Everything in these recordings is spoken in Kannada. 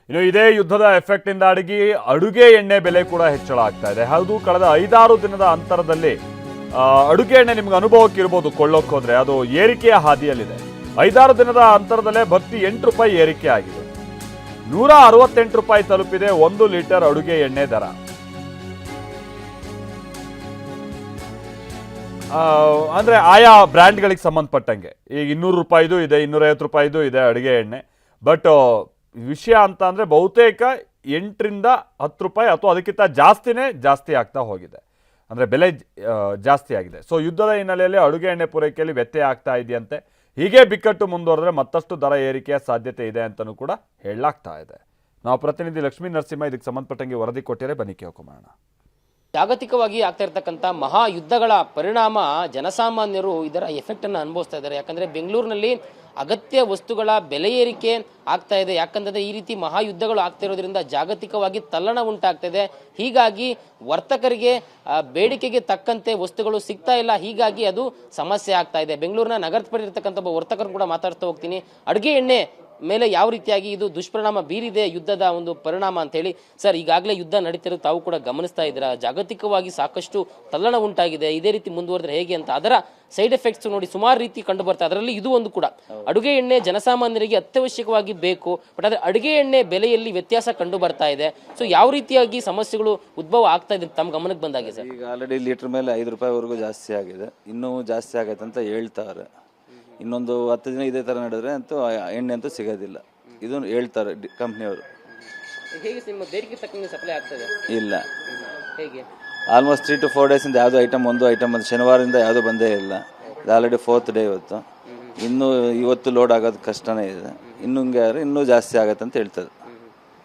ಇನ್ನು ಇದೇ ಯುದ್ಧದ ಎಫೆಕ್ಟ್ ಇಂದ ಅಡುಗೆ ಎಣ್ಣೆ ಬೆಲೆ ಕೂಡ ಹೆಚ್ಚಳ ಆಗ್ತಾ ಇದೆ. ಹೌದು, ಕಳೆದ 5-6 ದಿನದ ಅಂತರದಲ್ಲಿ ಅಡುಗೆ ಎಣ್ಣೆ ನಿಮ್ಗೆ ಅನುಭವಕ್ಕೆ ಇರ್ಬೋದು, ಕೊಳ್ಳೋಕೆ ಹೋದ್ರೆ ಅದು ಏರಿಕೆಯ ಹಾದಿಯಲ್ಲಿದೆ. 5-6 ದಿನದ ಅಂತರದಲ್ಲೇ ಭರ್ತಿ 8 ರೂಪಾಯಿ ಏರಿಕೆ ಆಗಿದೆ. 168 ರೂಪಾಯಿ ತಲುಪಿದೆ 1 ಲೀಟರ್ ಅಡುಗೆ ಎಣ್ಣೆ ದರ. ಅಂದ್ರೆ ಆಯಾ ಬ್ರ್ಯಾಂಡ್ಗಳಿಗೆ ಸಂಬಂಧಪಟ್ಟಂಗೆ ಈಗ 200 ರೂಪಾಯಿದು ಇದೆ, 250 ರೂಪಾಯಿದು ಇದೆ ಅಡುಗೆ ಎಣ್ಣೆ. ಬಟ್ ವಿಷಯ ಅಂತ ಅಂದ್ರೆ ಬಹುತೇಕ 8ರಿಂದ 10 ರೂಪಾಯಿ ಅಥವಾ ಅದಕ್ಕಿಂತ ಜಾಸ್ತಿ ಆಗ್ತಾ ಹೋಗಿದೆ. ಅಂದ್ರೆ ಬೆಲೆ ಜಾಸ್ತಿ ಆಗಿದೆ. ಸೊ ಯುದ್ಧದ ಹಿನ್ನೆಲೆಯಲ್ಲಿ ಅಡುಗೆ ಎಣ್ಣೆ ಪೂರೈಕೆಯಲ್ಲಿ ವ್ಯತ್ಯಯ ಆಗ್ತಾ ಇದೆಯಂತೆ. ಹೀಗೆ ಬಿಕ್ಕಟ್ಟು ಮುಂದುವರೆದ್ರೆ ಮತ್ತಷ್ಟು ದರ ಏರಿಕೆಯ ಸಾಧ್ಯತೆ ಇದೆ ಅಂತಲೂ ಕೂಡ ಹೇಳಲಾಗ್ತಾ ಇದೆ. ನಾವು ಪ್ರತಿನಿಧಿ ಲಕ್ಷ್ಮೀ ನರಸಿಂಹ ಇದಕ್ಕೆ ಸಂಬಂಧಪಟ್ಟಂಗೆ ವರದಿ ಕೊಟ್ಟಿರೆ, ಬನ್ನಿ ಕೇಳ್ಕೊಂಬೋಣ. ಜಾಗತಿಕವಾಗಿ ಆಗ್ತಾ ಇರ್ತಕ್ಕಂಥ ಮಹಾ ಯುದ್ಧಗಳ ಪರಿಣಾಮ ಜನಸಾಮಾನ್ಯರು ಇದರ ಎಫೆಕ್ಟ್ ಅನ್ನು ಅನುಭವಿಸ್ತಾ ಇದ್ದಾರೆ. ಯಾಕಂದ್ರೆ ಬೆಂಗಳೂರಿನಲ್ಲಿ ಅಗತ್ಯ ವಸ್ತುಗಳ ಬೆಲೆ ಏರಿಕೆ ಆಗ್ತಾ ಇದೆ. ಯಾಕಂದ್ರೆ ಈ ರೀತಿ ಮಹಾಯುದ್ಧಗಳು ಆಗ್ತಾ ಇರೋದ್ರಿಂದ ಜಾಗತಿಕವಾಗಿ ತಲ್ಲಣ ಉಂಟಾಗ್ತಾ ಇದೆ. ಹೀಗಾಗಿ ವರ್ತಕರಿಗೆ ಬೇಡಿಕೆಗೆ ತಕ್ಕಂತೆ ವಸ್ತುಗಳು ಸಿಗ್ತಾ ಇಲ್ಲ. ಹೀಗಾಗಿ ಅದು ಸಮಸ್ಯೆ ಆಗ್ತಾ ಇದೆ. ಬೆಂಗಳೂರಿನ ನಗರದ ಪಡಿರ್ತಕ್ಕಂಥ ಒಬ್ಬ ವರ್ತಕರು ಕೂಡ ಮಾತಾಡ್ತಾ ಹೋಗ್ತೀನಿ. ಅಡುಗೆ ಎಣ್ಣೆ ಮೇಲೆ ಯಾವ ರೀತಿಯಾಗಿ ಇದು ದುಷ್ಪರಿಣಾಮ ಬೀರಿದೆ ಯುದ್ಧದ ಒಂದು ಪರಿಣಾಮ ಅಂತ ಹೇಳಿ. ಸರ್, ಈಗಾಗಲೇ ಯುದ್ಧ ನಡೀತಿರೋದು ತಾವು ಕೂಡ ಗಮನಿಸ್ತಾ ಇದ್ದೀರಾ. ಜಾಗತಿಕವಾಗಿ ಸಾಕಷ್ಟು ತಲ್ಲಣ ಉಂಟಾಗಿದೆ. ಇದೇ ರೀತಿ ಮುಂದುವರೆದ್ರೆ ಹೇಗೆ ಅಂತ ಅದರ ಸೈಡ್ ಎಫೆಕ್ಟ್ಸ್ ನೋಡಿ ಸುಮಾರು ರೀತಿ ಕಂಡು ಬರ್ತಾ. ಅದರಲ್ಲಿ ಇದು ಒಂದು ಕೂಡ. ಅಡುಗೆ ಎಣ್ಣೆ ಜನಸಾಮಾನ್ಯರಿಗೆ ಅತ್ಯವಶ್ಯಕವಾಗಿ ಬೇಕು, ಬಟ್ ಆದರೆ ಅಡುಗೆ ಎಣ್ಣೆ ಬೆಲೆಯಲ್ಲಿ ವ್ಯತ್ಯಾಸ ಕಂಡು ಬರ್ತಾ ಇದೆ. ಸೊ ಯಾವ ರೀತಿಯಾಗಿ ಸಮಸ್ಯೆಗಳು ಉದ್ಭವ ಆಗ್ತಾ ಇದೆ ತಮ್ಮ ಗಮನಕ್ಕೆ ಬಂದಾಗೆ ಸರ್? ಈಗ ಆಲ್ರೆಡಿ ಲೀಟರ್ ಮೇಲೆ 5 ರೂಪಾಯಿವರೆಗೂ ಜಾಸ್ತಿ ಆಗಿದೆ. ಇನ್ನೂ ಜಾಸ್ತಿ ಆಗೈತೆ ಅಂತ ಹೇಳ್ತಾರೆ. ಇನ್ನೊಂದು 10 ದಿನ ಇದೇ ಥರ ನಡೆದ್ರೆ ಅಂತೂ ಎಣ್ಣೆ ಅಂತೂ ಸಿಗೋದಿಲ್ಲ, ಇದು ಹೇಳ್ತಾರೆ ಕಂಪ್ನಿಯವರು. ಹೇಗೆ ನಿಮ್ಮ ಬೇಡಿಕೆ ತಕ್ಕಂಗೆ ಸಪ್ಲೈ ಆಗ್ತದೆ? ಇಲ್ಲ, ಹೇಗೆ ಆಲ್ಮೋಸ್ಟ್ 3 to 4 ಡೇಸಿಂದ ಯಾವುದೋ ಒಂದು ಐಟಮ್ ಬಂದು ಶನಿವಾರದಿಂದ ಯಾವುದೂ ಬಂದೇ ಇಲ್ಲ. ಇದು ಆಲ್ರೆಡಿ 4th ಡೇ ಇವತ್ತು. ಇನ್ನೂ ಇವತ್ತು ಲೋಡ್ ಆಗೋದು ಕಷ್ಟನೇ ಇದೆ. ಇನ್ನೂ ಜಾಸ್ತಿ ಆಗತ್ತೆ ಅಂತ ಹೇಳ್ತದೆ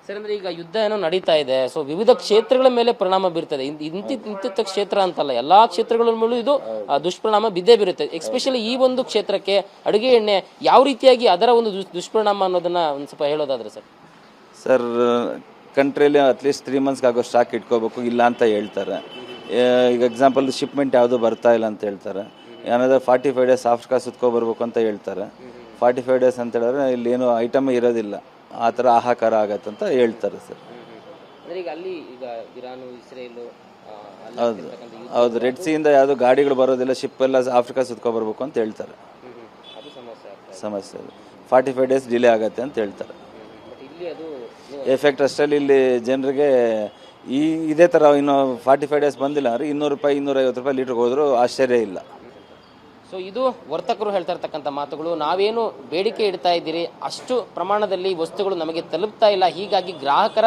ಸರ್. ಅಂದ್ರೆ ಈಗ ಯುದ್ಧ ಏನೋ ನಡೀತಾ ಇದೆ. ಸೊ ವಿವಿಧ ಕ್ಷೇತ್ರಗಳ ಮೇಲೆ ಪರಿಣಾಮ ಬೀರ್ತದೆ. ಇಂತಿಂತ ಕ್ಷೇತ್ರ ಅಂತಲ್ಲ, ಎಲ್ಲಾ ಕ್ಷೇತ್ರಗಳ ಮೇಲೂ ಇದು ದುಷ್ಪರಿಣಾಮ ಬಿದ್ದೇ ಬೀರುತ್ತೆ. ಎಸ್ಪೆಷಲಿ ಈ ಒಂದು ಕ್ಷೇತ್ರಕ್ಕೆ ಅಡುಗೆ ಎಣ್ಣೆ ಯಾವ ರೀತಿಯಾಗಿ ಅದರ ಒಂದು ದುಷ್ಪರಿಣಾಮ ಅನ್ನೋದನ್ನ ಒಂದು ಸ್ವಲ್ಪ ಹೇಳೋದಾದ್ರೆ ಸರ್. ಸರ್, ಕಂಟ್ರಿಯಲ್ಲಿ ಅಟ್ಲೀಸ್ಟ್ 3 months ಆಗೋ ಸ್ಟಾಕ್ ಇಟ್ಕೋಬೇಕು, ಇಲ್ಲ ಅಂತ ಹೇಳ್ತಾರೆ. ಈಗ ಎಕ್ಸಾಂಪಲ್ ಶಿಪ್ಮೆಂಟ್ ಯಾವುದು ಬರ್ತಾ ಇಲ್ಲ ಅಂತ ಹೇಳ್ತಾರೆ. ಏನಾದರೂ 45 days ಸಾಫ್ಟ್ ಕಾಸ್ಟ್ ಸುತ್ಕೊಬರ್ಬೇಕು ಅಂತ ಹೇಳ್ತಾರೆ. 45 days ಅಂತ ಹೇಳಿದ್ರೆ ಇಲ್ಲಿ ಏನು ಐಟಮ್ ಇರೋದಿಲ್ಲ, ಆ ಥರ ಹಾಹಾಕಾರ ಆಗತ್ತಂತ ಹೇಳ್ತಾರೆ ಸರ್. ಹೌದು, ರೆಡ್ ಸಿಯಿಂದ ಯಾವುದು ಗಾಡಿಗಳು ಬರೋದಿಲ್ಲ, ಶಿಪ್ ಎಲ್ಲ ಆಫ್ರಿಕಾ ಸುತ್ಕೊಬರ್ಬೇಕು ಅಂತ ಹೇಳ್ತಾರೆ. ಸಮಸ್ಯೆ 45 days ಡಿಲೇ ಆಗತ್ತೆ ಅಂತ ಹೇಳ್ತಾರೆ. ಎಫೆಕ್ಟ್ ಅಷ್ಟರಲ್ಲಿ ಇಲ್ಲಿ ಜನರಿಗೆ ಇದೇ ಥರ ಇನ್ನು 45 days ಬಂದಿಲ್ಲ ಅಂದರೆ 200 ರೂಪಾಯಿ 250 ರೂಪಾಯಿ ಲೀಟ್ರಿಗೆ ಹೋದರೂ ಆಶ್ಚರ್ಯ ಇಲ್ಲ. ಸೊ ಇದು ವರ್ತಕರು ಹೇಳ್ತಾ ಇರ್ತಕ್ಕಂಥ ಮಾತುಗಳು. ನಾವೇನು ಬೇಡಿಕೆ ಇಡ್ತಾ ಇದ್ದೀರಿ ಅಷ್ಟು ಪ್ರಮಾಣದಲ್ಲಿ ವಸ್ತುಗಳು ನಮಗೆ ತಲುಪ್ತಾ ಇಲ್ಲ. ಹೀಗಾಗಿ ಗ್ರಾಹಕರ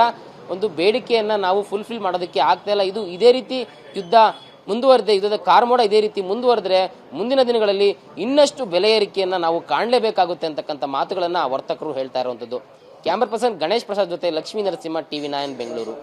ಒಂದು ಬೇಡಿಕೆಯನ್ನು ನಾವು ಫುಲ್ಫಿಲ್ ಮಾಡೋದಕ್ಕೆ ಆಗ್ತಾ ಇಲ್ಲ. ಇದೇ ರೀತಿ ಯುದ್ಧದ ಕಾರ್ಮೋಡ ಇದೇ ರೀತಿ ಮುಂದುವರೆದ್ರೆ ಮುಂದಿನ ದಿನಗಳಲ್ಲಿ ಇನ್ನಷ್ಟು ಬೆಲೆ ಏರಿಕೆಯನ್ನು ನಾವು ಕಾಣಲೇಬೇಕಾಗುತ್ತೆ ಅಂತಕ್ಕಂಥ ಮಾತುಗಳನ್ನು ವರ್ತಕರು ಹೇಳ್ತಾ ಇರುವಂಥದ್ದು. ಕ್ಯಾಮರಾ ಪರ್ಸನ್ ಗಣೇಶ್ ಪ್ರಸಾದ್ ಜೊತೆ ಲಕ್ಷ್ಮೀ ನರಸಿಂಹ, TV9 ಬೆಂಗಳೂರು.